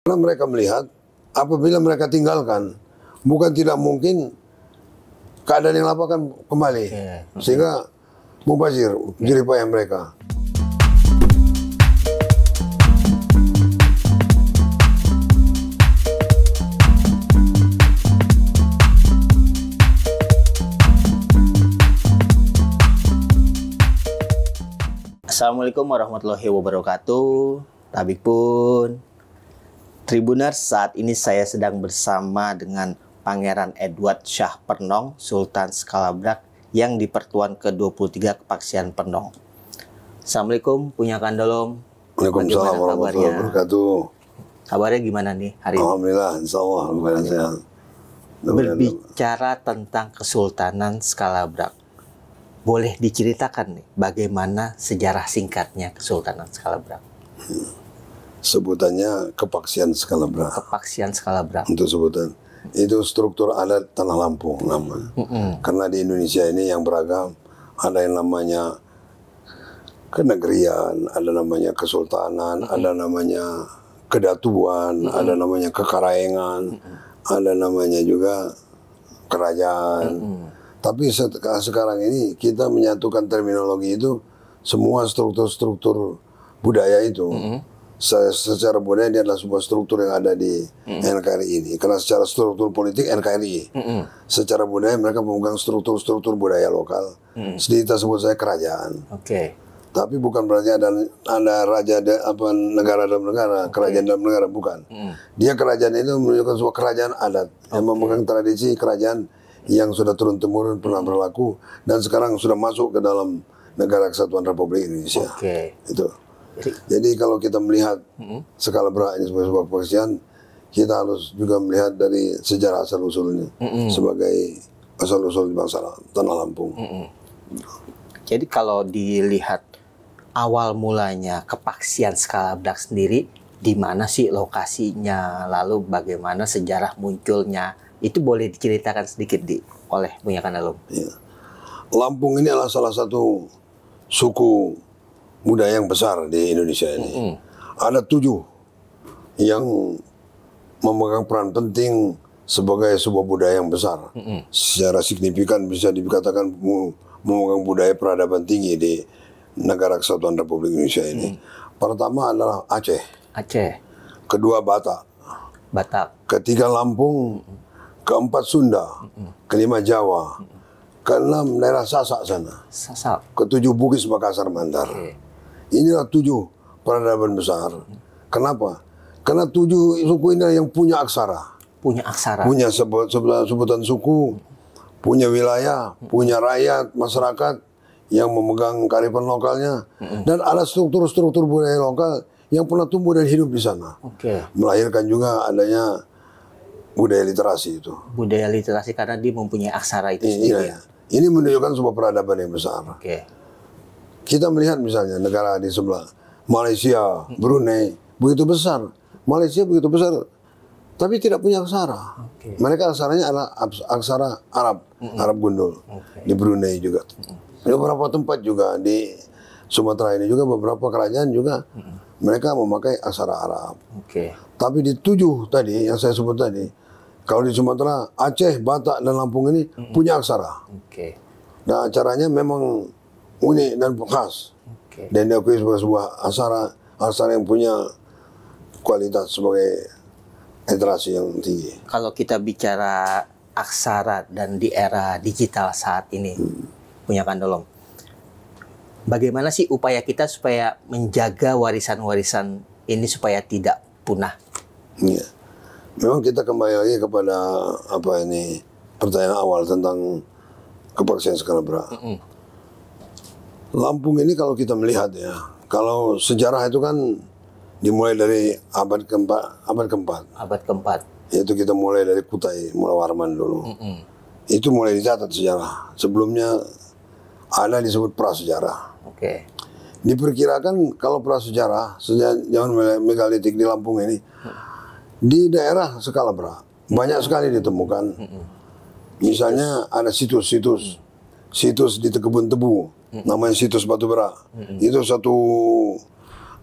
Karena mereka melihat apabila mereka tinggalkan, bukan tidak mungkin keadaan yang lama akan kembali, sehingga mubazir jerih payah mereka. Assalamualaikum warahmatullahi wabarakatuh. Tabik pun Tribuners, saat ini saya sedang bersama dengan Pangeran Edward Shah Pernong, Sultan Skalabrak yang di Pertuan ke-23 Kepaksian Pernong. Assalamualaikum, Punya Kandolom. Waalaikumsalam warahmatullahi wabarakatuh. Kabarnya gimana nih hari ini? Alhamdulillah, insya Allah lumayan sehat. Berbicara tentang Kesultanan Skalabrak, boleh diceritakan nih bagaimana sejarah singkatnya Kesultanan Skalabrak? Sebutannya Kepaksian Skalabrak. Kepaksian Skalabrak. Untuk sebutan. Itu struktur adat Tanah Lampung nama. Karena di Indonesia ini yang beragam, ada yang namanya kenegerian, ada namanya kesultanan, ada namanya kedatuan, ada namanya kekaraengan, ada namanya juga kerajaan. Tapi sekarang ini kita menyatukan terminologi itu, semua struktur-struktur budaya itu. Secara budaya dia adalah sebuah struktur yang ada di NKRI ini. Karena secara struktur politik NKRI, secara budaya mereka memegang struktur-struktur budaya lokal. Sedikit sebut saya kerajaan. Tapi bukan berarti ada raja negara dalam negara, kerajaan dalam negara, bukan. Dia kerajaan itu menunjukkan sebuah kerajaan adat yang memegang tradisi kerajaan yang sudah turun-temurun pernah berlaku dan sekarang sudah masuk ke dalam Negara Kesatuan Republik Indonesia. Itu. Jadi kalau kita melihat Skalabrak ini sebagai sebuah kepaksian, kita harus juga melihat dari sejarah asal-usulnya sebagai asal-usul bangsa Tanah Lampung. Jadi kalau dilihat awal mulanya Kepaksian Skalabrak sendiri, di mana sih lokasinya, lalu bagaimana sejarah munculnya, itu boleh diceritakan sedikit oleh Punya Kandolom. Ya. Lampung ini adalah salah satu suku budaya yang besar di Indonesia ini. Ada 7 yang memegang peran penting sebagai sebuah budaya yang besar. Secara signifikan bisa dikatakan memegang budaya peradaban tinggi di Negara Kesatuan Republik Indonesia ini. Pertama adalah Aceh. Kedua Batak. Ketiga Lampung. Keempat Sunda. Kelima Jawa. Keenam daerah Sasak sana. Ketujuh Bugis, Makassar, Mandar. Inilah 7 peradaban besar. Kenapa? Karena 7 suku ini yang punya aksara. Punya sebutan suku, punya wilayah, punya rakyat, masyarakat yang memegang kearifan lokalnya. Dan ada struktur-struktur budaya lokal yang pernah tumbuh dan hidup di sana. Melahirkan juga adanya budaya literasi itu. Budaya literasi karena dia mempunyai aksara itu sendiri. Ini menunjukkan sebuah peradaban yang besar. Kita melihat misalnya negara di sebelah, Malaysia, Brunei, begitu besar. Malaysia begitu besar, tapi tidak punya aksara. Mereka aksaranya adalah aksara Arab, Arab gundul. Di Brunei juga. Di beberapa tempat juga, di Sumatera ini juga beberapa kerajaan juga, mereka memakai aksara Arab. Tapi di 7 tadi, yang saya sebut tadi, kalau di Sumatera, Aceh, Batak, dan Lampung ini punya aksara. Dan acaranya memang unik dan khas. Dan diakui sebagai sebuah aksara yang punya kualitas sebagai literasi yang tinggi. Kalau kita bicara aksara dan di era digital saat ini, Punya Kandolom, bagaimana sih upaya kita supaya menjaga warisan-warisan ini supaya tidak punah? Memang kita kembali lagi kepada pertanyaan awal tentang Kepaksian Skalabrak. Lampung ini kalau kita melihat ya, kalau sejarah itu kan dimulai dari abad keempat. Yaitu kita mulai dari Kutai, mulai Warman dulu. Itu mulai dicatat sejarah. Sebelumnya ada disebut prasejarah. Diperkirakan kalau prasejarah sejak zaman megalitik di Lampung ini, di daerah Skalabrak banyak sekali ditemukan. Misalnya ada situs di Tekebun Tebu, namanya situs Batu Berak. Itu satu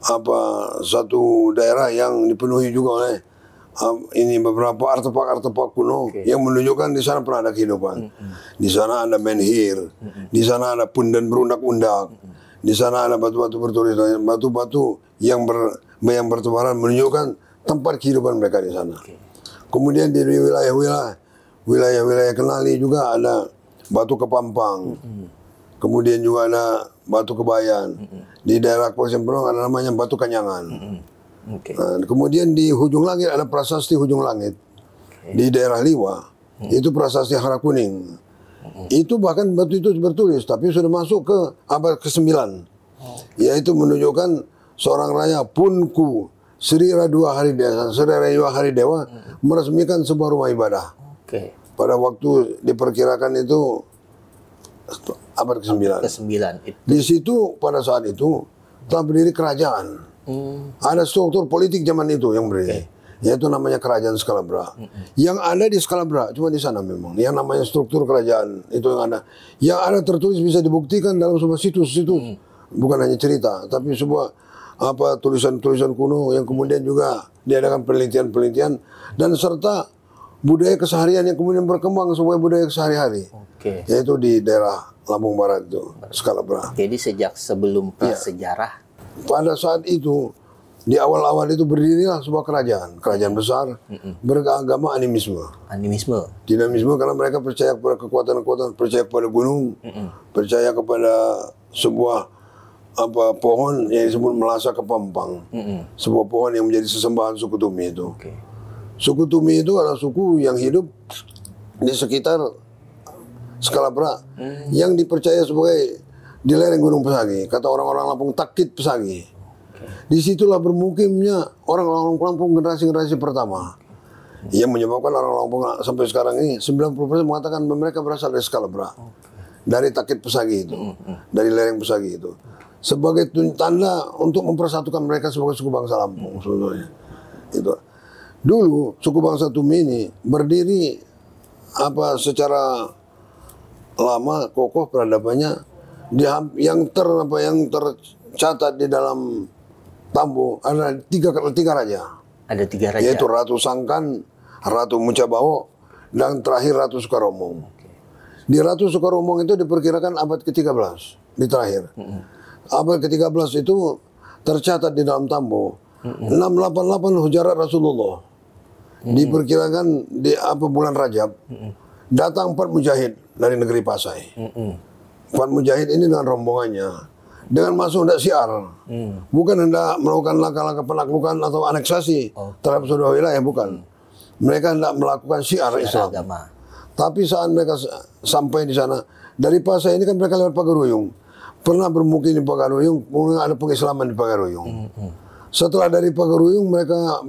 satu daerah yang dipenuhi juga oleh ini beberapa artefak-artefak kuno yang menunjukkan di sana pernah ada kehidupan. Di sana ada menhir, di sana ada pundan berundak-undak, di sana ada batu-batu bertulis, batu-batu yang bertebaran menunjukkan tempat kehidupan mereka di sana. Kemudian di wilayah Kenali juga ada batu Kepampang. Kemudian juga ada batu Kebayan. Di daerah Kabupaten Penang ada namanya batu Kanyangan. Nah, kemudian di Hujung Langit ada prasasti Hujung Langit. Di daerah Liwa itu prasasti Hara Kuning. Itu bahkan batu itu bertulis, tapi sudah masuk ke abad ke-9. Yaitu menunjukkan seorang raja Punku Sri Radua Haridewa meresmikan sebuah rumah ibadah. Pada waktu diperkirakan itu abad ke-9. Di situ pada saat itu telah berdiri kerajaan. Ada struktur politik zaman itu yang berdiri, yaitu namanya Kerajaan Skalabra. Yang ada di Skalabra cuma di sana memang. Yang namanya struktur kerajaan itu yang ada. Yang ada tertulis bisa dibuktikan dalam sebuah situs-situs, bukan hanya cerita, tapi sebuah tulisan-tulisan kuno yang kemudian juga diadakan penelitian-penelitian dan serta budaya keseharian yang kemudian berkembang sebagai budaya sehari-hari. Yaitu di daerah Lampung Barat itu, Skalabra. Jadi sejak sebelum prasejarah, pada saat itu, di awal-awal itu berdirilah sebuah kerajaan besar beragama animisme. Dinamisme karena mereka percaya kepada kekuatan-kekuatan, percaya kepada gunung, percaya kepada sebuah pohon yang disebut Melasa Kepampang, sebuah pohon yang menjadi sesembahan suku Tumi itu. Suku Tumi itu adalah suku yang hidup di sekitar Skalabra yang dipercaya sebagai di lereng Gunung Pesagi, kata orang-orang Lampung Takit Pesagi. Disitulah bermukimnya orang-orang Lampung generasi pertama. Yang menyebabkan orang Lampung sampai sekarang ini 90% mengatakan mereka berasal dari Skalabra. Dari Takit Pesagi itu, dari lereng Pesagi itu. Sebagai tanda untuk mempersatukan mereka sebagai suku bangsa Lampung sebetulnya. Itu. Dulu suku bangsa Tumi ini berdiri secara lama kokoh peradabannya. Yang tercatat di dalam Tambo ada tiga raja. Ada 3 raja. Yaitu Ratu Sangkan, Ratu Mucabawo, dan terakhir Ratu Sukaromong. Di Ratu Sukaromong itu diperkirakan abad ke-13 di terakhir. Abad ke-13 itu tercatat di dalam Tambo 688 Hujarat Rasulullah. Diperkirakan di bulan Rajab datang 4 mujahid dari negeri Pasai. 4 mujahid ini dengan rombongannya, dengan masuk hendak syiar, bukan hendak melakukan langkah-langkah penaklukan atau aneksasi terhadap suatu wilayah, bukan. Mereka hendak melakukan syiar Islam. Tapi saat mereka sampai di sana, dari Pasai ini kan mereka lewat Pagaruyung, pernah bermukim di Pagaruyung, kemudian ada pengislaman di Pagaruyung. Setelah dari Pagaruyung mereka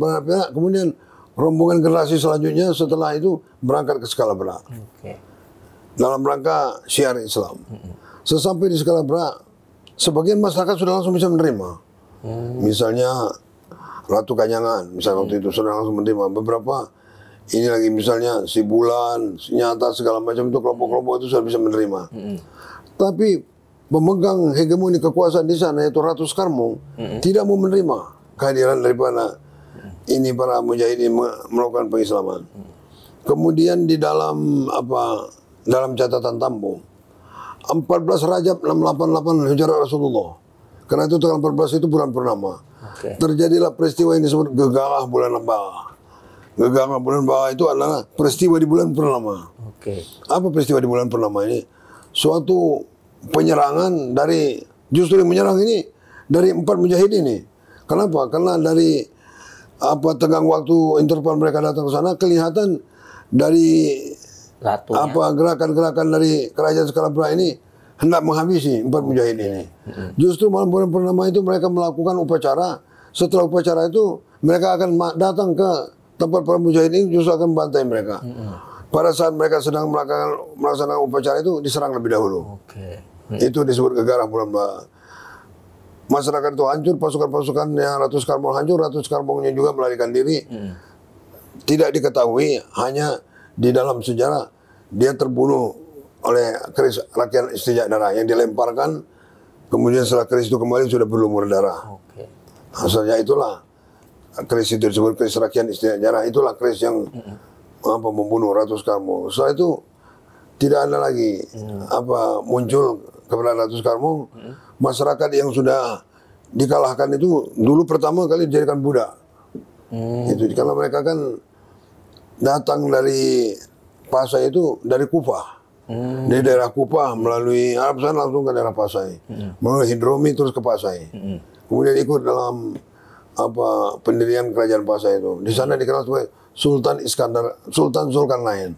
kemudian rombongan generasi selanjutnya setelah itu berangkat ke Skalabra. Dalam rangka syiar Islam. Sesampai di Skalabra, sebagian masyarakat sudah langsung bisa menerima. Misalnya Ratu Kanyangan, misalnya waktu itu sudah langsung menerima. Beberapa ini lagi misalnya si Bulan, si Nyata, segala macam itu kelompok-kelompok itu sudah bisa menerima. Tapi pemegang hegemoni kekuasaan di sana yaitu Ratu Skarmo tidak mau menerima kehadiran daripada ini para mujahidin melakukan pengislaman. Kemudian di dalam dalam catatan Tambo 14 Rajab 688 Hijrah Rasulullah. Karena itu tanggal 14 itu bulan purnama. Terjadilah peristiwa yang disebut Gegalah Bulan Bah. Gegalah Bulan Bah itu adalah peristiwa di bulan purnama. Apa peristiwa di bulan purnama ini? Suatu penyerangan dari, justru yang menyerang ini dari 4 mujahid ini. Kenapa? Karena dari tegang waktu interval mereka datang ke sana, kelihatan dari gerakan-gerakan dari kerajaan Skalabra ini hendak menghabisi 4 mujahid ini. Justru malam bulan purnama itu mereka melakukan upacara. Setelah upacara itu mereka akan datang ke tempat para mujahid ini, justru akan membantai mereka. Pada saat mereka sedang melaksanakan upacara itu diserang lebih dahulu. Itu disebut Gegarah Bulan Bah. Masyarakat itu hancur, pasukan-pasukan yang Ratu Skarmo hancur, Ratu Skarmonya juga melarikan diri. Tidak diketahui, hanya di dalam sejarah dia terbunuh oleh keris rakyat Istijak Darah yang dilemparkan, kemudian setelah keris itu kembali sudah berlumur darah. Asalnya itulah keris itu disebut keris Rakyat Istilah Jarah. Itulah keris yang membunuh Ratu Soekarno. Setelah itu tidak ada lagi muncul kepada Ratu Soekarno. Masyarakat yang sudah dikalahkan itu dulu pertama kali dijadikan budak. Itu karena mereka kan datang dari Pasai itu dari Kufah. Dari daerah Kufah melalui Arab sana langsung ke daerah Pasai. Melalui Hidromi terus ke Pasai. Kemudian ikut dalam pendirian kerajaan Pasai itu. Di sana dikenal sebagai Sultan Zulkarnain.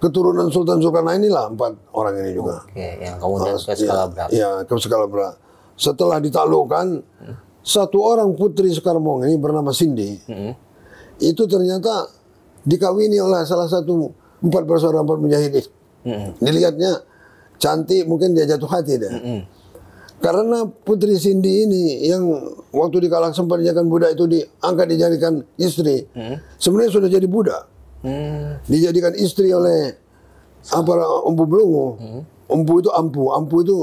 Keturunan Sultan Zulkarnain inilah 4 orang ini juga. Yang kemudian ke Skalabra. Ya, ke Skalabra. Setelah ditaklukkan, satu orang putri Soekarno ini bernama Cindy. Itu ternyata dikawini oleh salah satu 4 bersaudara 4 mujahidin. Dilihatnya cantik, mungkin dia jatuh hati deh. Karena putri Cindy ini yang waktu dikalahkan sempat dijadikan budak itu diangkat dijadikan istri. Sebenarnya sudah jadi budak. Dijadikan istri oleh Empu Belungu. Empu itu ampu itu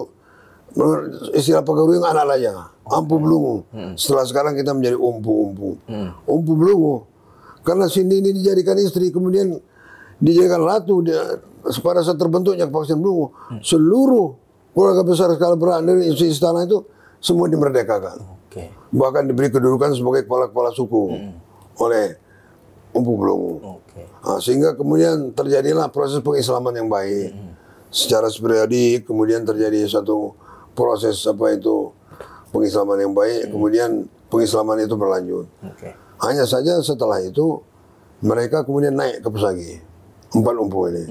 istilah Pagaruyung anak raya. Empu Belungu. Setelah sekarang kita menjadi umpu. Empu Belungu. Karena Cindy ini dijadikan istri, kemudian dijadikan ratu. Pada saat terbentuknya kepaksian Belungu, seluruh keluarga besar Skalabra dari isi istana itu semua dimerdekakan. Bahkan diberi kedudukan sebagai kepala-kepala suku oleh Empu Belungu. Sehingga kemudian terjadilah proses pengislaman yang baik. Secara periodik kemudian terjadi satu proses pengislaman yang baik. Kemudian pengislaman itu berlanjut. Hanya saja setelah itu mereka kemudian naik ke Pesagi. 4 empu ini.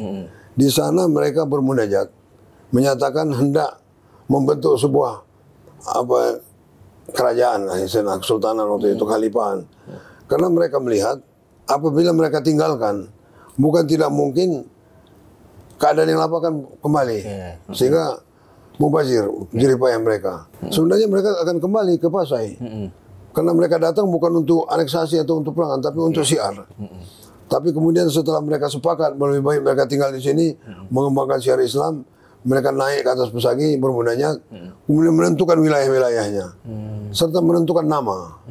Di sana mereka bermunajat, menyatakan hendak membentuk sebuah kerajaan, kesultanan waktu itu, khalifahan. Karena mereka melihat apabila mereka tinggalkan, bukan tidak mungkin keadaan yang lama akan kembali. Sehingga mubazir, jeripayah mereka. Sebenarnya mereka akan kembali ke Pasai. Karena mereka datang bukan untuk aneksasi atau untuk perang, tapi untuk syiar. Tapi kemudian setelah mereka sepakat lebih baik mereka tinggal di sini, mengembangkan syiar Islam, mereka naik ke atas Pesagi, bermunajat, kemudian menentukan wilayah-wilayahnya, serta menentukan nama.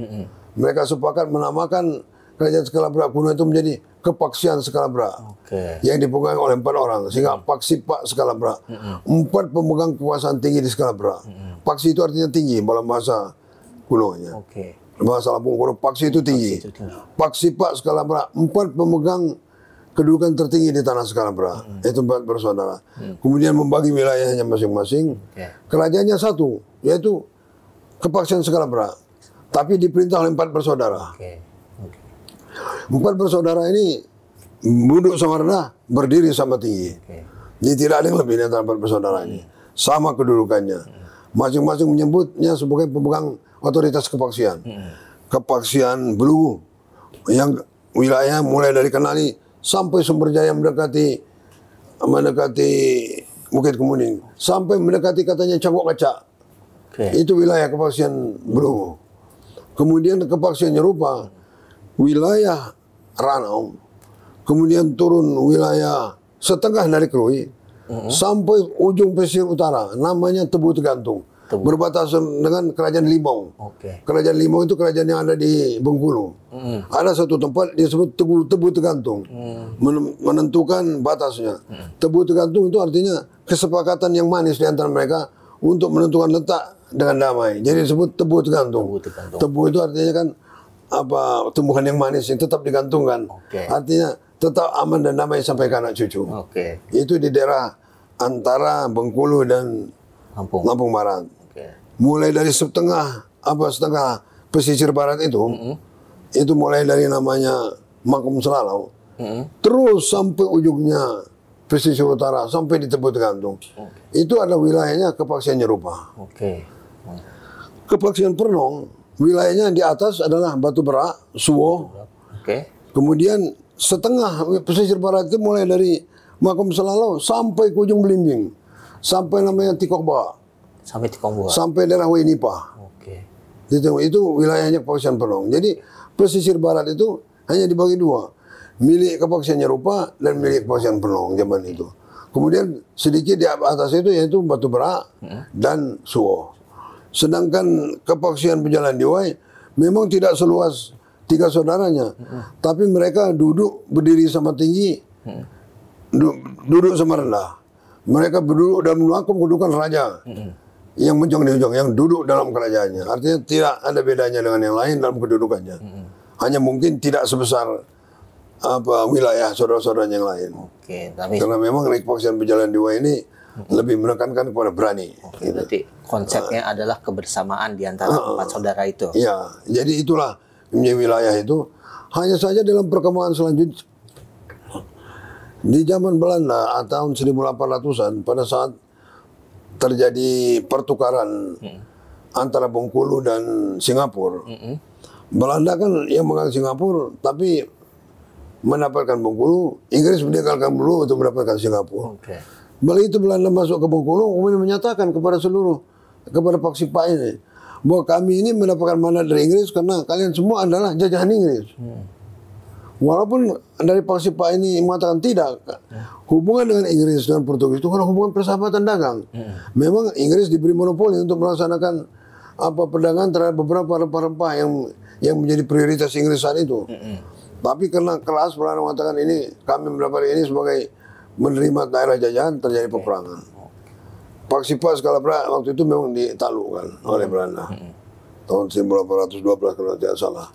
Mereka sepakat menamakan kerajaan Skalabra kuno itu menjadi Kepaksian Skalabra, yang dipegang oleh 4 orang, sehingga Paksipak Skalabra. 4 pemegang kekuasaan tinggi di Skalabra. Paksi itu artinya tinggi dalam bahasa kunonya. Bahasa Lampung kuno, Paksi itu tinggi. Paksipak Skalabra, 4 pemegang kedudukan tertinggi di tanah Skalabra. Itu 4 bersaudara. Kemudian membagi wilayahnya masing-masing. Kerajaannya satu, yaitu Kepaksian Skalabra. Tapi diperintah oleh 4 bersaudara. 4 bersaudara ini duduk sama rendah, berdiri sama tinggi. Jadi tidak ada yang lebih di antara 4 bersaudara ini. Sama kedudukannya. Masing-masing menyebutnya sebagai pemegang otoritas kepaksian. Kepaksian Belungu yang wilayah mulai dari Kenali sampai Sumberjaya mendekati Bukit Kemuning, sampai mendekati katanya Cagok Kaca. Itu wilayah kepaksian Belungu. Kemudian kepaksian Nyerupa, wilayah Ranau, kemudian turun wilayah setengah dari Krui, sampai ujung pesisir utara, namanya Tebu Tegantung. Berbatasan dengan Kerajaan Limau. Kerajaan Limau itu kerajaan yang ada di Bengkulu. Ada satu tempat disebut Tebu Tegantung, menentukan batasnya. Tebu Tegantung itu artinya kesepakatan yang manis di antara mereka untuk menentukan letak dengan damai. Jadi disebut Tebu Tegantung. Tebu itu artinya kan tumbuhan yang manis yang tetap digantungkan. Artinya tetap aman dan damai sampai ke anak cucu. Itu di daerah antara Bengkulu dan Lampung Barat. Mulai dari setengah pesisir barat itu mulai dari namanya Makum Selalau, terus sampai ujungnya pesisir utara sampai di Tebu Tegantung. Itu adalah wilayahnya Kepaksian Nyerupa. Kepaksian Pernong, wilayahnya di atas adalah Batu Berak, Suwo. Kemudian setengah pesisir barat itu mulai dari Makum Selalau sampai ke ujung Belimbing, sampai namanya Tikokba. Sampai daerah Wainipa. Itu wilayahnya Kepaksian Pernong. Jadi pesisir barat itu hanya dibagi 2. Milik Kepaksian Nyerupa dan milik Kepaksian Pernong zaman itu. Kemudian sedikit di atas itu yaitu Batu Berak dan Suwo. Sedangkan Kepaksian Pejalan Diwai memang tidak seluas tiga saudaranya, tapi mereka duduk berdiri sama tinggi, duduk sama rendah. Mereka berduduk dan melakukan kedudukan raja yang menjong di ujung, yang duduk dalam kerajaannya. Artinya tidak ada bedanya dengan yang lain dalam kedudukannya. Hanya mungkin tidak sebesar wilayah saudara-saudaranya yang lain. Oke, tapi karena memang kepaksian berjalan dua ini lebih menekankan kepada berani. Oke, berarti konsepnya adalah kebersamaan di antara empat saudara itu. Iya, jadi itulah wilayah itu. Hanya saja dalam perkembangan selanjutnya, di zaman Belanda tahun 1800-an, pada saat terjadi pertukaran antara Bengkulu dan Singapura, Belanda kan yang megang Singapura, tapi mendapatkan Bengkulu, Inggris meninggalkan Bengkulu untuk mendapatkan Singapura. Oke. Begitu Belanda masuk ke Bengkulu, kemudian menyatakan kepada Paksi Pak ini, bahwa kami ini mendapatkan mandat dari Inggris karena kalian semua adalah jajahan Inggris. Walaupun dari Paksi Pak ini mengatakan tidak, hubungan dengan Inggris dan Portugis itu kan hubungan persahabatan dagang. Memang Inggris diberi monopoli untuk melaksanakan perdagangan terhadap beberapa rempah-rempah yang menjadi prioritas Inggris saat itu. Tapi karena keras Belanda mengatakan ini, kami mendapat ini sebagai menerima daerah jajahan, terjadi peperangan. Paksi Pak Scalabra waktu itu memang ditaklukkan oleh Belanda. Tahun 1812 kalau tidak salah.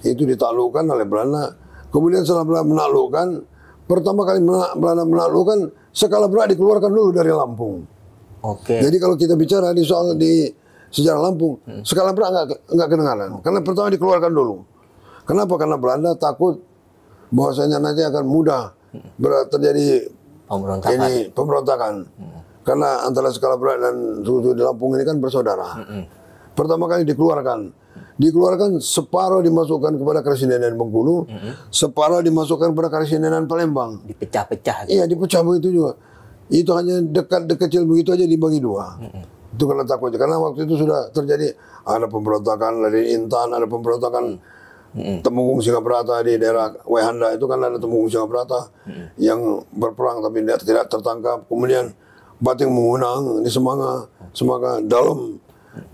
Itu ditaklukkan oleh Belanda. Kemudian setelah Belanda menaklukkan, pertama kali Belanda menaklukkan, Scalabra dikeluarkan dulu dari Lampung. Oke. Jadi kalau kita bicara di sejarah Lampung, Scalabra enggak kedengaran. Karena pertama dikeluarkan dulu. Kenapa? Karena Belanda takut bahwasanya nanti akan mudah terjadi pemberontakan. Karena antara Scalabra dan suku di Lampung ini kan bersaudara. Pertama kali dikeluarkan separuh dimasukkan kepada Karesidenan Bengkulu, separuh dimasukkan kepada Karesidenan Palembang. Dipecah-pecah. Iya, dipecah begitu juga. Itu hanya dekat kecil begitu aja dibagi dua. Itu karena takutnya. Karena waktu itu sudah terjadi ada pemberontakan dari Intan, ada pemberontakan Temenggung Singabrata di daerah Wehanda, itu kan ada Temenggung Singabrata yang berperang tapi tidak tertangkap. Kemudian Bating Mengunang di Semangka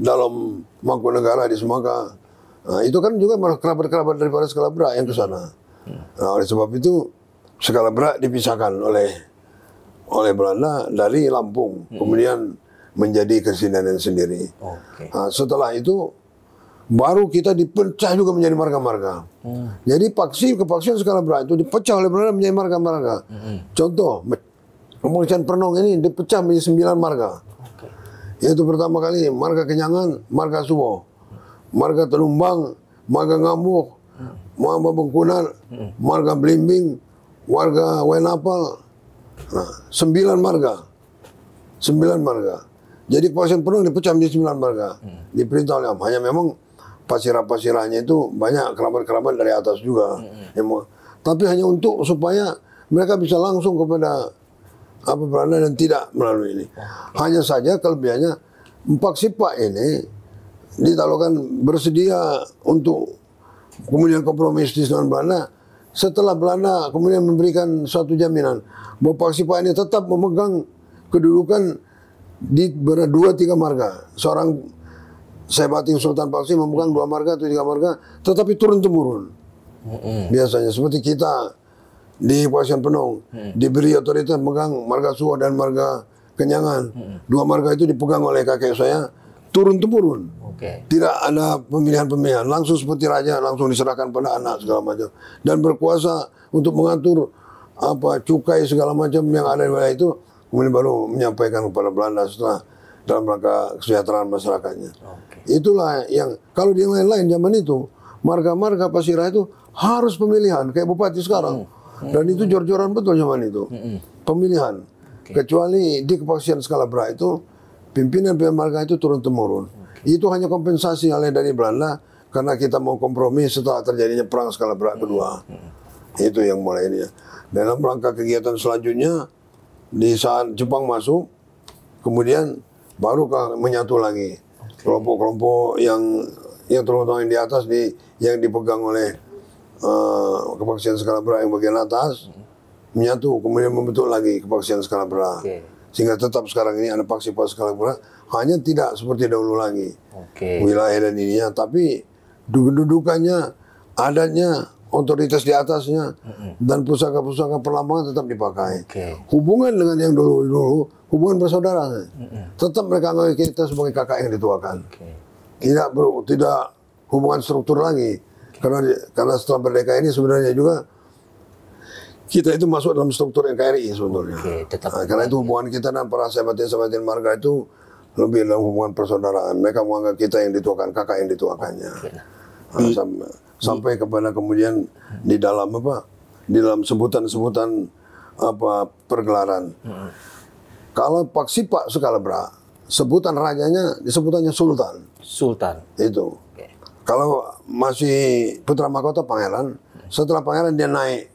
dalam Mangkunegara di Semangka. Nah, itu kan juga kerabat-kerabat daripada Scalabra yang ke sana. Nah, oleh sebab itu Scalabra dipisahkan oleh Belanda dari Lampung, kemudian menjadi Karesidenan sendiri. Nah, setelah itu baru kita dipecah juga menjadi marga-marga. Jadi kepaksian Scalabra itu dipecah oleh Belanda menjadi marga-marga. Contoh, Kepolisian Pernong ini dipecah menjadi 9 marga. Yaitu pertama kali marga Kenyangan, marga Suwo, marga Telumbang, marga Ngambuk, marga Bengkunar, marga Blimbing, warga Wainapal. Nah, 9 marga. Jadi Kepolisian Pernong dipecah menjadi 9 marga. Diperintah oleh hanya memang pasirah-pasirahnya itu banyak kerabat-kerabat dari atas juga. Tapi hanya untuk supaya mereka bisa langsung kepada Belanda dan tidak melalui ini. Hanya saja kelebihannya Paksi Pak ini ditaklukkan bersedia untuk kemudian kompromi dengan Belanda. Setelah Belanda kemudian memberikan suatu jaminan bahwa Paksi Pak ini tetap memegang kedudukan di 2-3 marga. Seorang Bating Sultan Paksi memegang 2 marga atau 3 marga, tetapi turun-temurun. Biasanya seperti kita di Kepolisian Pernong diberi otoritas memegang marga Suwo dan marga Kenyangan. 2 marga itu dipegang oleh kakek saya turun-temurun. Tidak ada pemilihan-pemilihan, langsung seperti raja, langsung diserahkan pada anak segala macam, dan berkuasa untuk mengatur cukai segala macam yang ada di wilayah itu. Kemudian baru menyampaikan kepada Belanda setelah dalam rangka kesejahteraan masyarakatnya. Itulah yang kalau di lain-lain zaman itu marga-marga pasirah itu harus pemilihan kayak bupati sekarang, dan itu jor-joran betul zaman itu pemilihan. Kecuali di Kepaksian Scalabra itu pimpinan marga itu turun-temurun. Itu hanya kompensasi oleh dari Belanda karena kita mau kompromi setelah terjadinya perang Scalabra kedua. Itu yang mulai ini. Dalam rangka kegiatan selanjutnya di saat Jepang masuk, kemudian baru menyatu lagi kelompok-kelompok yang terutama yang di atas yang dipegang oleh Kepaksian Scalabra yang bagian atas menyatu, kemudian membentuk lagi Kepaksian Scalabra. Sehingga tetap sekarang ini ada Paksi Pak Scalabra, hanya tidak seperti dahulu lagi wilayah dan ininya, tapi kedudukannya, adatnya, otoritas di atasnya, dan pusaka-pusaka perlambangan tetap dipakai. Hubungan dengan yang dulu-dulu, hubungan bersaudara. Tetap mereka anggap kita sebagai kakak yang dituakan. Tidak hubungan struktur lagi. Karena setelah merdeka ini sebenarnya juga kita itu masuk dalam struktur NKRI sebetulnya. Karena itu hubungan kita dan para sahabat-sahabatin marga itu lebih dalam hubungan persaudaraan. Mereka menganggap kita yang dituakan, kakak yang dituakannya. Sampai kepada kemudian di dalam sebutan-sebutan pergelaran. Kalau Paksipak Sukalebra, sebutan rajanya disebutannya Sultan. Itu. Kalau masih putra mahkota pangeran, setelah pangeran dia naik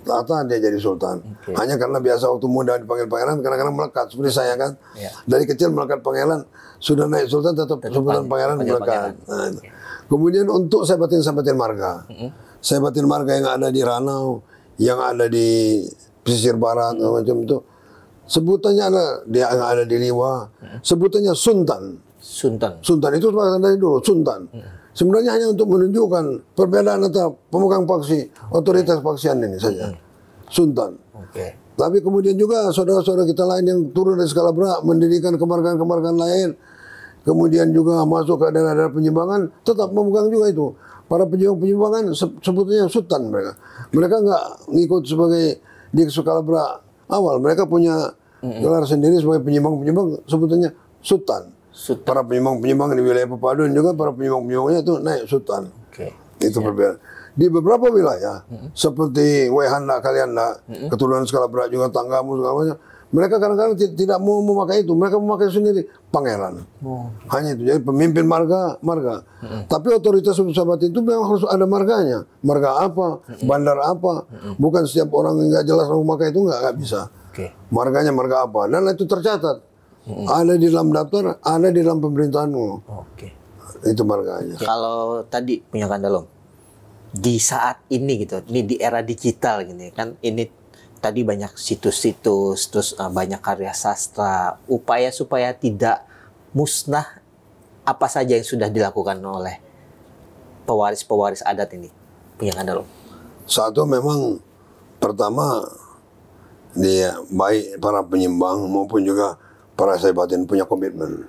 tahta, dia jadi sultan. Hanya karena biasa waktu muda dipanggil pangeran, kadang-kadang melekat seperti saya kan. Dari kecil melekat pangeran, sudah naik sultan tetap sebutan pangeran melekat. Nah, kemudian untuk sahabatin marga. Sahabatin marga yang ada di Ranau, yang ada di pesisir barat, macam itu. Sebutannya yang ada di Liwa, sebutannya Sultan. Sultan itu dari dulu, Sultan. Sebenarnya hanya untuk menunjukkan perbedaan antara pemegang paksi, otoritas paksian ini saja. Sultan. Tapi kemudian juga saudara-saudara kita lain yang turun dari skala berat, mendirikan kemargaan-kemargaan lain, kemudian juga masuk ke daerah-daerah penyimbangan, tetap memegang juga itu. Para penyimbangan sebetulnya Sultan mereka. Mereka nggak ngikut sebagai di skala berat awal. Mereka punya gelar sendiri sebagai penyimbang-penyimbang, sebetulnya Sultan. Para penyimbang-penyimbang di wilayah Pepadun juga para penyimbang-penyimbangnya itu naik Sultan. Itu berbeda. Di beberapa wilayah seperti Wehanda, Kalianda, keturunan skala berat juga Tanggamu segala macam, mereka kadang-kadang tidak mau memakai itu, mereka memakai sendiri pangeran. Hanya itu. Jadi pemimpin marga. Tapi otoritas sahabat itu memang harus ada marganya. Marga apa, bandar apa, bukan setiap orang yang nggak jelas memakai itu nggak bisa. Marganya marga apa, dan itu tercatat. Ada di dalam daftar, ada di dalam pemerintahanmu. Itu marganya. Kalau tadi punya Kandalom, di saat ini gitu, ini di era digital gini kan, ini tadi banyak situs-situs, terus banyak karya sastra, upaya supaya tidak musnah apa saja yang sudah dilakukan oleh pewaris-pewaris adat ini, punya Kandalom. Satu memang pertama dia baik para penyimbang maupun juga para sahabatin punya komitmen.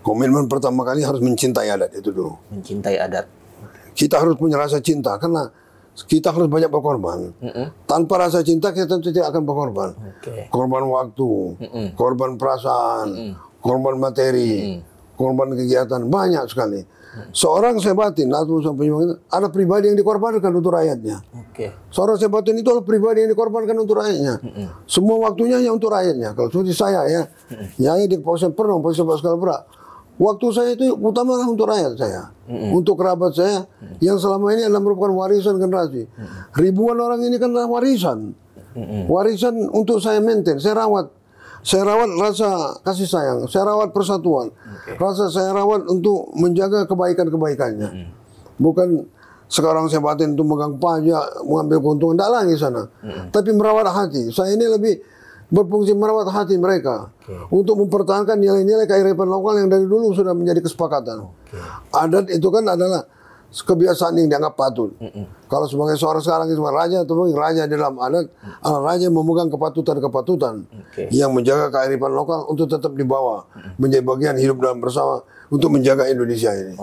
Komitmen pertama kali harus mencintai adat itu dulu. Mencintai adat. Kita harus punya rasa cinta karena kita harus banyak berkorban. Tanpa rasa cinta kita tidak akan berkorban. Korban waktu, korban perasaan, korban materi, korban kegiatan, banyak sekali. Seorang sahabatin atau penyimbang itu ada pribadi yang dikorbankan untuk rakyatnya. Seorang sahabatin itu adalah pribadi yang dikorbankan untuk rakyatnya. Semua waktunya hanya untuk rakyatnya. Kalau seperti saya ya di Pakusapan Pernong, Pakusapan Skala Berat, waktu saya itu utamalah untuk rakyat saya, untuk kerabat saya yang selama ini adalah merupakan warisan generasi. Ribuan orang ini kan adalah warisan, warisan untuk saya maintain, saya rawat. Saya rawat rasa kasih sayang, saya rawat persatuan, saya rawat untuk menjaga kebaikan-kebaikannya. Bukan sekarang saya batin untuk megang pajak, mengambil keuntungan, tidak lagi sana. Tapi merawat hati. Saya ini lebih berfungsi merawat hati mereka untuk mempertahankan nilai-nilai kearifan lokal yang dari dulu sudah menjadi kesepakatan. Adat itu kan adalah kebiasaan yang dianggap patut. Kalau sebagai seorang sekarang itu raja atau raja di dalam adat, raja memegang kepatutan yang menjaga kearifan lokal untuk tetap dibawa menjadi bagian hidup dalam bersama untuk menjaga Indonesia ini.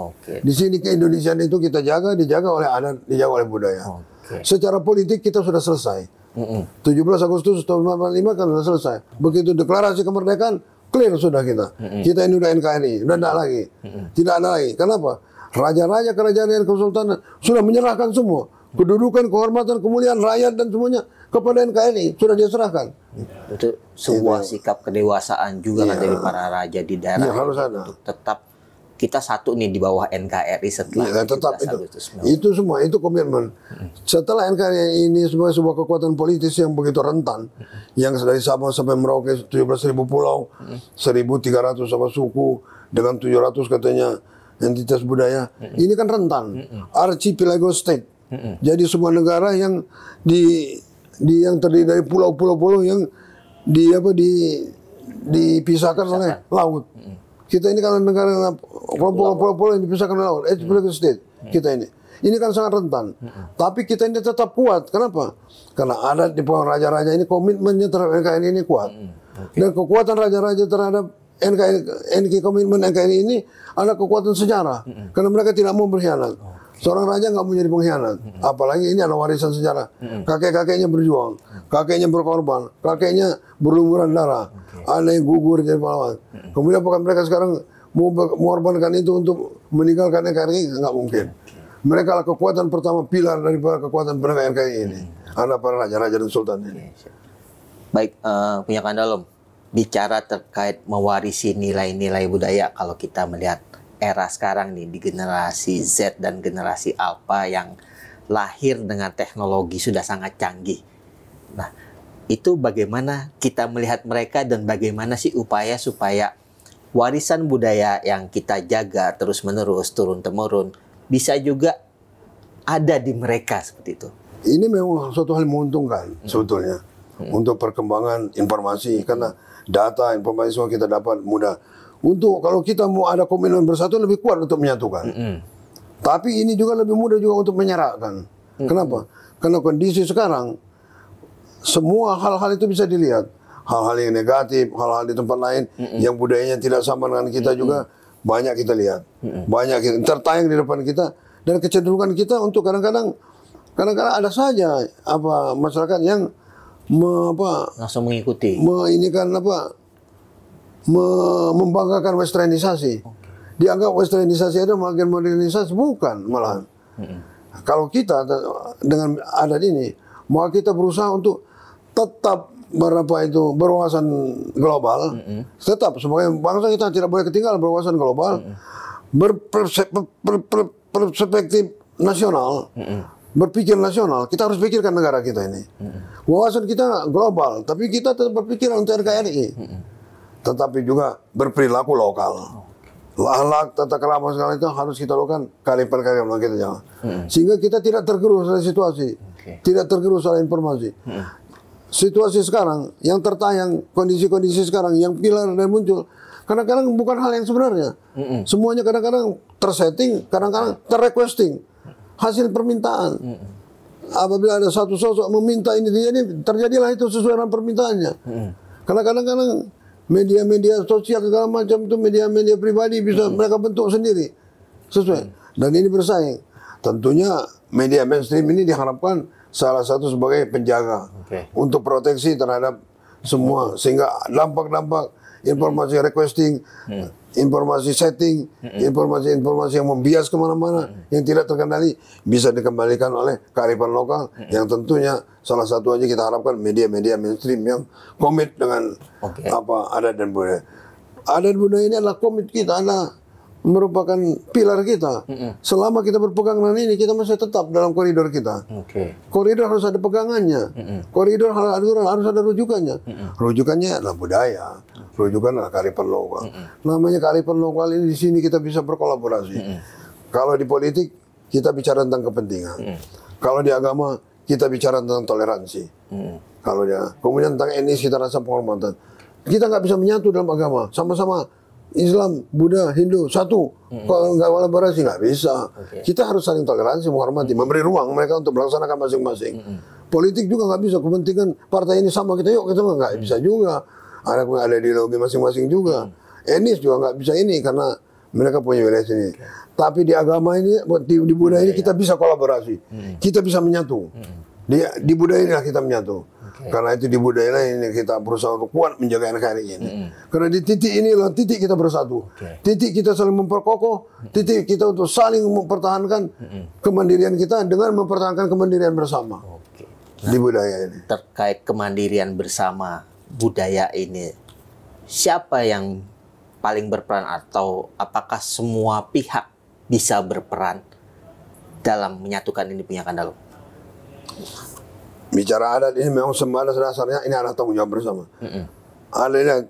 Di sini keindonesiaan itu kita dijaga oleh adat, dijaga oleh budaya. Secara politik kita sudah selesai. 17 Agustus tahun 1945 kan sudah selesai. Begitu deklarasi kemerdekaan, clear sudah kita. Kita ini udah NKRI, udah tidak lagi. Tidak ada lagi. Kenapa? Raja-raja kerajaan dan kesultanan sudah menyerahkan semua kedudukan, kehormatan, kemuliaan rakyat dan semuanya kepada NKRI sudah diserahkan. Itu sebuah sikap kedewasaan juga kan dari para raja di daerah harus ada. Untuk tetap kita satu nih di bawah NKRI setelah tetap itu semua itu komitmen. Setelah NKRI ini sebagai sebuah kekuatan politis yang begitu rentan, yang dari Sabah sampai Merauke 17.000 pulau, 1.300 suku dengan 700 katanya entitas budaya, ini kan rentan, archipelago state. Jadi sebuah negara yang yang terdiri dari pulau-pulau yang dipisahkan oleh laut. Kita ini kalau negara kelompok-kelompok yang dipisahkan lawan, political state kita ini. Ini kan sangat rentan. Tapi kita ini tetap kuat. Kenapa? Karena adat di bawah raja-raja ini komitmennya terhadap NKRI ini kuat. Dan kekuatan raja-raja terhadap NKRI, komitmen NKRI ini ada kekuatan sejarah. Karena mereka tidak mau berkhianat. Seorang raja nggak mau jadi pengkhianat. Apalagi ini ada warisan sejarah. Kakek-kakeknya berjuang, kakeknya berkorban, kakeknya berlumuran darah. Ada yang gugur jadi pahlawan. Kemudian apakah mereka sekarang mau mengorbankan itu untuk meninggalkan NKRI? Nggak mungkin. Mereka lah kekuatan pertama, pilar daripada kekuatan penegak NKRI ini. Ada para raja-raja dan sultan ini. Baik, punya Kandalom, bicara terkait mewarisi nilai-nilai budaya, kalau kita melihat era sekarang nih di generasi Z dan generasi Alpha yang lahir dengan teknologi sudah sangat canggih. Nah, itu bagaimana kita melihat mereka dan bagaimana sih upaya supaya warisan budaya yang kita jaga terus-menerus, turun-temurun, bisa juga ada di mereka seperti itu. Ini memang suatu hal menguntungkan sebetulnya untuk perkembangan informasi, karena data informasi semua kita dapat mudah. Untuk kalau kita mau ada komitmen bersatu lebih kuat untuk menyatukan. Tapi ini juga lebih mudah juga untuk menyerakkan. Kenapa? Karena kondisi sekarang semua hal-hal itu bisa dilihat. Hal-hal yang negatif, hal-hal di tempat lain yang budayanya tidak sama dengan kita juga banyak kita lihat. Banyak tertayang di depan kita, dan kecenderungan kita untuk kadang-kadang ada saja masyarakat yang langsung mengikuti. Membanggakan westernisasi. Dianggap westernisasi ada bagian modernisasi, bukan malahan. Kalau kita dengan adat ini, maka kita berusaha untuk tetap berwawasan global, tetap sebagai bangsa kita tidak boleh ketinggalan berwawasan global, berperspektif nasional, berpikir nasional. Kita harus pikirkan negara kita ini. Wawasan kita global, tapi kita tetap berpikir untuk NKRI, tetapi juga berperilaku lokal. Akhlak, tata krama segala itu harus kita lakukan kearifan kita jangan. Sehingga kita tidak tergerus oleh situasi, tidak tergerus oleh informasi. Situasi sekarang yang tertayang, kondisi-kondisi sekarang yang pilar dan muncul, kadang-kadang bukan hal yang sebenarnya. Semuanya kadang-kadang tersetting, kadang-kadang terrequesting, hasil permintaan. Apabila ada satu sosok meminta ini terjadilah itu sesuai dengan permintaannya. Karena kadang-kadang media-media sosial segala macam itu, media-media pribadi bisa mereka bentuk sendiri sesuai. Dan ini bersaing. Tentunya media mainstream ini diharapkan salah satu sebagai penjaga untuk proteksi terhadap semua, sehingga dampak-dampak informasi requesting, informasi setting, informasi-informasi yang membias kemana-mana, yang tidak terkendali, bisa dikembalikan oleh kearifan lokal, yang tentunya salah satu aja kita harapkan media-media mainstream yang komit dengan adat dan budaya. Adat budaya ini adalah komit kita, adalah merupakan pilar kita. Selama kita berpegang dengan ini, kita masih tetap dalam koridor kita. Koridor harus ada pegangannya. Koridor harus ada rujukannya. Rujukannya adalah budaya. Rujukan adalah kearifan lokal. Namanya kearifan lokal ini di sini kita bisa berkolaborasi. Kalau di politik kita bicara tentang kepentingan. Kalau di agama kita bicara tentang toleransi. Kalau kemudian tentang etnis kita rasa penghormatan. Kita nggak bisa menyatu dalam agama. Sama-sama Islam, Buddha, Hindu satu. Kalau nggak kolaborasi nggak bisa. Kita harus saling toleransi, menghormati, memberi ruang mereka untuk melaksanakan masing-masing. Politik juga nggak bisa kepentingan partai ini sama kita, yuk kita nggak bisa juga. Ada ideologi masing-masing juga. Etnis juga nggak bisa ini karena mereka punya wilayah sini. Tapi di agama ini, di budaya ini kita bisa kolaborasi, kita bisa menyatu. Di budaya ini kita menyatu. Karena itu di budaya ini kita berusaha untuk kuat menjaga NKRI ini. Karena di titik inilah titik kita bersatu. Titik kita saling memperkokoh, titik kita untuk saling mempertahankan kemandirian kita dengan mempertahankan kemandirian bersama. Di budaya ini. Terkait kemandirian bersama budaya ini, siapa yang paling berperan atau apakah semua pihak bisa berperan dalam menyatukan ini punya Kandalom? Bicara adat ini memang pada dasarnya ini ada tanggung jawab bersama.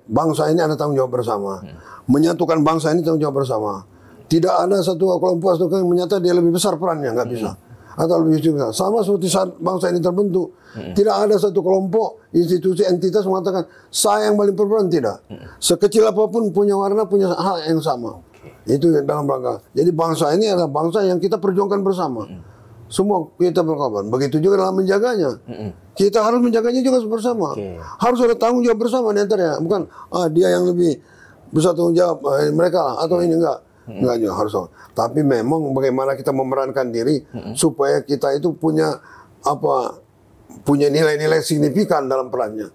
Bangsa ini ada tanggung jawab bersama. Menyatukan bangsa ini tanggung jawab bersama. Tidak ada satu kelompok yang menyata dia lebih besar perannya, nggak bisa. atau lebih signifikan. Sama seperti saat bangsa ini terbentuk, tidak ada satu kelompok, institusi, entitas mengatakan saya yang paling berperan, tidak. Sekecil apapun punya warna, punya hak yang sama. Itu dalam rangka. Jadi bangsa ini adalah bangsa yang kita perjuangkan bersama. Semua kita berkawan. Begitu juga dalam menjaganya. Kita harus menjaganya juga bersama. Harus ada tanggung jawab bersama di antaranya. Bukan dia yang lebih besar tanggung jawab mereka atau ini enggak. Enggak juga harus. Tapi memang bagaimana kita memerankan diri supaya kita itu punya nilai-nilai signifikan dalam perannya.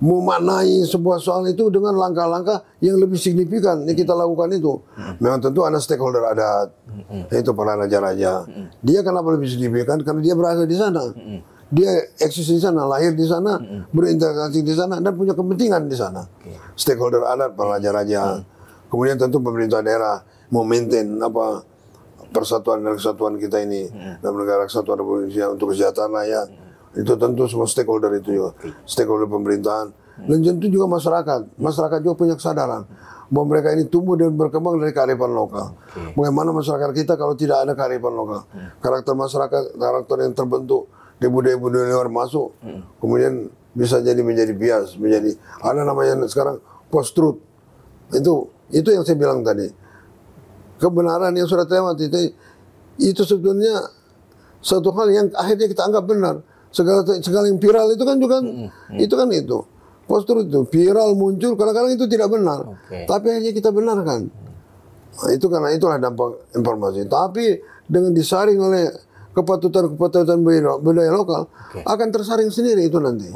Memaknai sebuah soal itu dengan langkah-langkah yang lebih signifikan yang kita lakukan itu. Memang tentu ada stakeholder adat, yaitu para raja-raja. Dia kenapa lebih signifikan? Karena dia berada di sana. Dia eksis di sana, lahir di sana, berinteraksi di sana, dan punya kepentingan di sana. Stakeholder adat, para raja-raja. Kemudian tentu pemerintah daerah memaintain persatuan dan kesatuan kita ini dalam negara kesatuan Republik Indonesia untuk kesejahteraan rakyat. Itu tentu semua stakeholder itu juga, stakeholder pemerintahan, dan tentu juga masyarakat. Masyarakat juga punya kesadaran bahwa mereka ini tumbuh dan berkembang dari kearifan lokal. Bagaimana masyarakat kita kalau tidak ada kearifan lokal, karakter masyarakat, karakter yang terbentuk di budaya-budaya luar masuk, kemudian bisa menjadi bias, menjadi ada namanya sekarang post truth. Itu yang saya bilang tadi. Kebenaran yang sudah terlewat itu sebetulnya satu hal yang akhirnya kita anggap benar. Segala yang viral itu kan juga itu postur itu viral muncul kadang-kadang itu tidak benar, tapi hanya kita benarkan. Nah, itu karena itulah dampak informasi. Tapi dengan disaring oleh kepatutan budaya lokal akan tersaring sendiri itu nanti.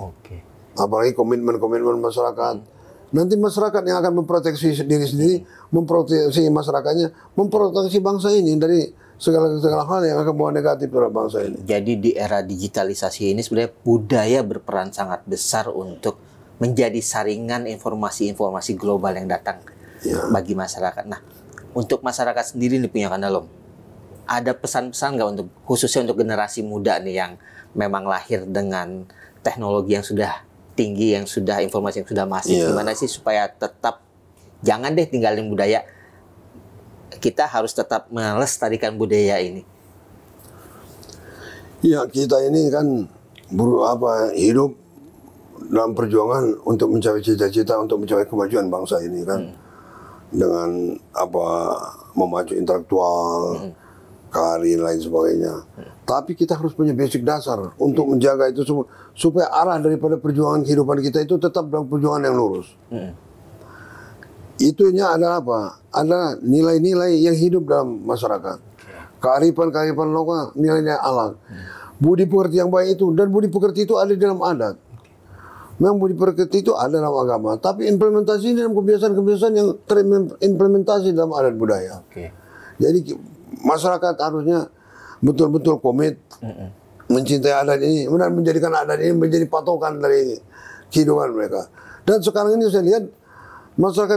Apalagi komitmen masyarakat. Nanti masyarakat yang akan memproteksi diri sendiri, memproteksi masyarakatnya, memproteksi bangsa ini dari segala hal yang akan bawa negatif terhadap bangsa ini. Jadi di era digitalisasi ini sebenarnya budaya berperan sangat besar untuk menjadi saringan informasi-informasi global yang datang bagi masyarakat. Nah, untuk masyarakat sendiri nih punya Kandalom, ada pesan-pesan nggak untuk khususnya untuk generasi muda nih yang memang lahir dengan teknologi yang sudah tinggi, yang sudah informasi yang sudah masif, gimana sih supaya tetap jangan deh tinggalin budaya? Kita harus tetap melestarikan budaya ini. Ya, kita ini kan hidup dalam perjuangan untuk mencapai cita-cita, untuk mencapai kemajuan bangsa ini kan. Dengan memacu intelektual, karir lain sebagainya. Tapi kita harus punya basic dasar untuk menjaga itu semua supaya arah daripada perjuangan kehidupan kita itu tetap dalam perjuangan yang lurus. Itunya adalah Ada nilai-nilai yang hidup dalam masyarakat. Kearifan lokal, nilai-nilai alam. Budi pekerti yang baik itu, dan budi pekerti itu ada di dalam adat. Memang budi pekerti itu ada dalam agama, tapi implementasi dalam kebiasaan-kebiasaan yang terimplementasi dalam adat budaya. Jadi masyarakat harusnya betul-betul komit mencintai adat ini, kemudian menjadikan adat ini menjadi patokan dari kehidupan mereka. Dan sekarang ini saya lihat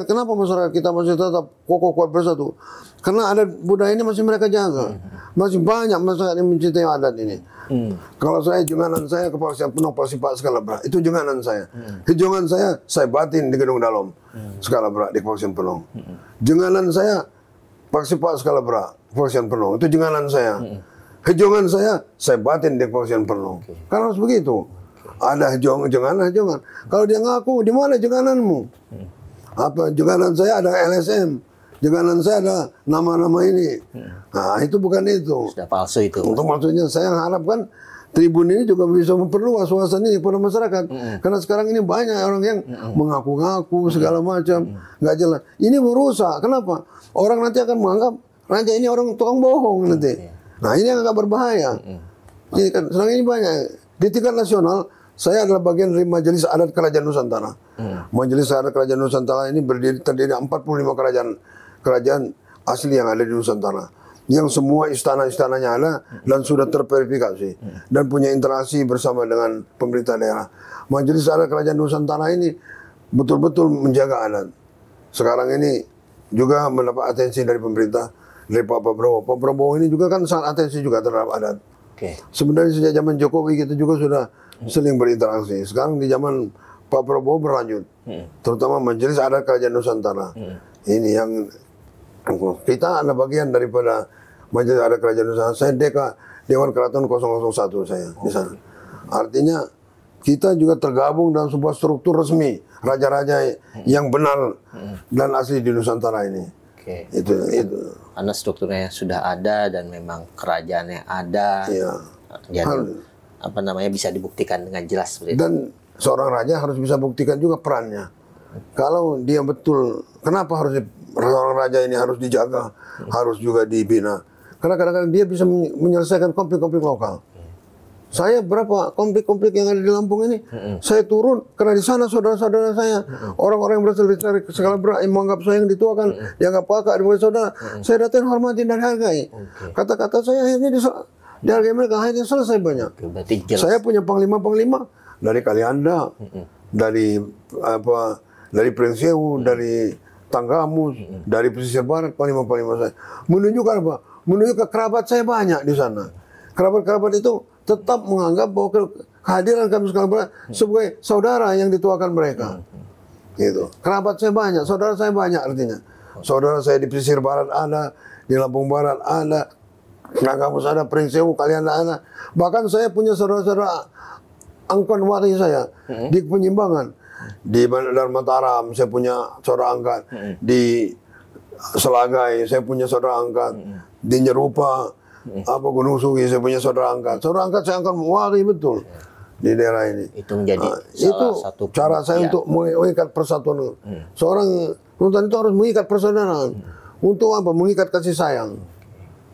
kenapa masyarakat kita masih tetap kokoh kuat bersatu? Karena adat budaya ini masih mereka jaga. Masih banyak masyarakat yang mencintai adat ini. Kalau jenganan saya kepolisian penuh Persipak Skala Berat, itu jenganan saya. Jenganan saya batin di Gedung Dalom Skala Berat di kepolisian penuh. Jenganan saya Persipak Skala Berat, kepolisian penuh, itu jenganan saya. Jenganan saya batin di kepolisian penuh. Karena harus begitu. Ada jenganan. Kalau dia ngaku, di mana jengananmu? Jenganan saya ada LSM, jenganan saya ada nama-nama ini. Nah, itu bukan itu. Sudah palsu itu. Untuk maksudnya saya harapkan Tribun ini juga bisa memperluas suasana ini kepada masyarakat. Karena sekarang ini banyak orang yang mengaku-ngaku segala macam, nggak jelas. Ini merusak. Kenapa? Orang nanti akan menganggap raja ini orang tukang bohong nanti. Nah, ini yang agak berbahaya. Ini kan sekarang ini banyak di tingkat nasional. Saya adalah bagian dari Majelis Adat Kerajaan Nusantara. Majelis Adat Kerajaan Nusantara ini terdiri 45 kerajaan asli yang ada di Nusantara. Yang semua istana-istananya ada dan sudah terverifikasi. Dan punya interaksi bersama dengan pemerintah daerah. Majelis Adat Kerajaan Nusantara ini betul-betul menjaga adat. Sekarang ini juga mendapat atensi dari pemerintah, dari Pak Prabowo. Pak Prabowo ini juga kan sangat atensi juga terhadap adat. Sebenarnya sejak zaman Jokowi kita juga sudah sering berinteraksi. Sekarang di zaman Pak Prabowo berlanjut, terutama Majelis Adat Kerajaan Nusantara. Ini yang kita ada bagian daripada Majelis Adat Kerajaan Nusantara. Saya Dewan Keraton 001 saya di sana. Artinya kita juga tergabung dalam sebuah struktur resmi raja-raja yang benar dan asli di Nusantara ini. Oke. Itu. Karena strukturnya sudah ada dan memang kerajaannya ada. Iya. Jadi apa namanya bisa dibuktikan dengan jelas seperti itu. Dan seorang raja harus bisa buktikan juga perannya. Kalau dia betul, kenapa harus seorang raja ini harus dijaga, harus juga dibina? Karena kadang-kadang dia bisa menyelesaikan konflik-konflik lokal. Saya berapa konflik-konflik yang ada di Lampung ini, saya turun karena di sana saudara-saudara saya, orang-orang yang berasal dari segala berat yang menganggap saya yang dituakan, dianggap kakak, dianggap saudara, saya datang hormati dan hargai. Kata-kata saya akhirnya dihargai mereka, akhirnya selesai banyak. Berarti jelas. Saya punya panglima-panglima dari Kalianda, dari Pringsewu, dari Tanggamus, dari pesisir barat, panglima-panglima saya. Menunjukkan apa? Menunjukkan kerabat saya banyak di sana. Kerabat-kerabat itu tetap menganggap bahwa kehadiran kami sekarang sebagai saudara yang dituakan mereka. Gitu. Kerabat saya banyak, saudara saya banyak artinya. Saudara saya di pesisir barat ada, di Lampung Barat ada, Tanggamus ada, Pringsewu, Kalianda ada. Bahkan saya punya saudara-saudara angkatan wali saya di Penyimbangan. Di Bandar Mataram saya punya saudara angkat. Di Selagai saya punya saudara angkat. Di Nyerupa, Gunung Sugi saya punya saudara angkat. Saudara angkat saya angkat wali betul di daerah ini. Itu menjadi itu satu cara saya untuk mengikat persatuan. Seorang Sultan itu harus mengikat persaudaraan. Untuk apa? Mengikat kasih sayang.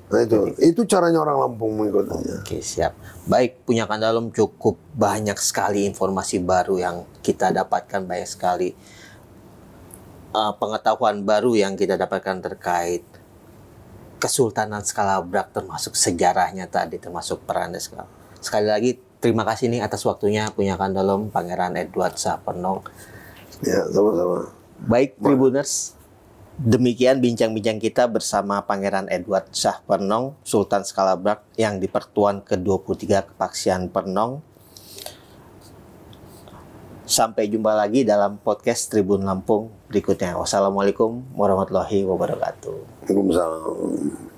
Nah itu caranya orang Lampung mengikutnya. Oke, siap. Baik, Punya Kandalem cukup banyak sekali informasi baru yang kita dapatkan, banyak sekali pengetahuan baru yang kita dapatkan terkait Kesultanan Skalabrak, termasuk sejarahnya tadi, termasuk perannya Skala. Sekali lagi terima kasih nih atas waktunya Punya Kandalem, Pangeran Edward Shah Pernong. Ya, sama-sama. Baik, Tribuners, demikian bincang-bincang kita bersama Pangeran Edward Shah Pernong, Sultan Skalabrak yang di Pertuan ke-23 Kepaksian Pernong. Sampai jumpa lagi dalam podcast Tribun Lampung berikutnya. Wassalamualaikum warahmatullahi wabarakatuh. Waalaikumsalam.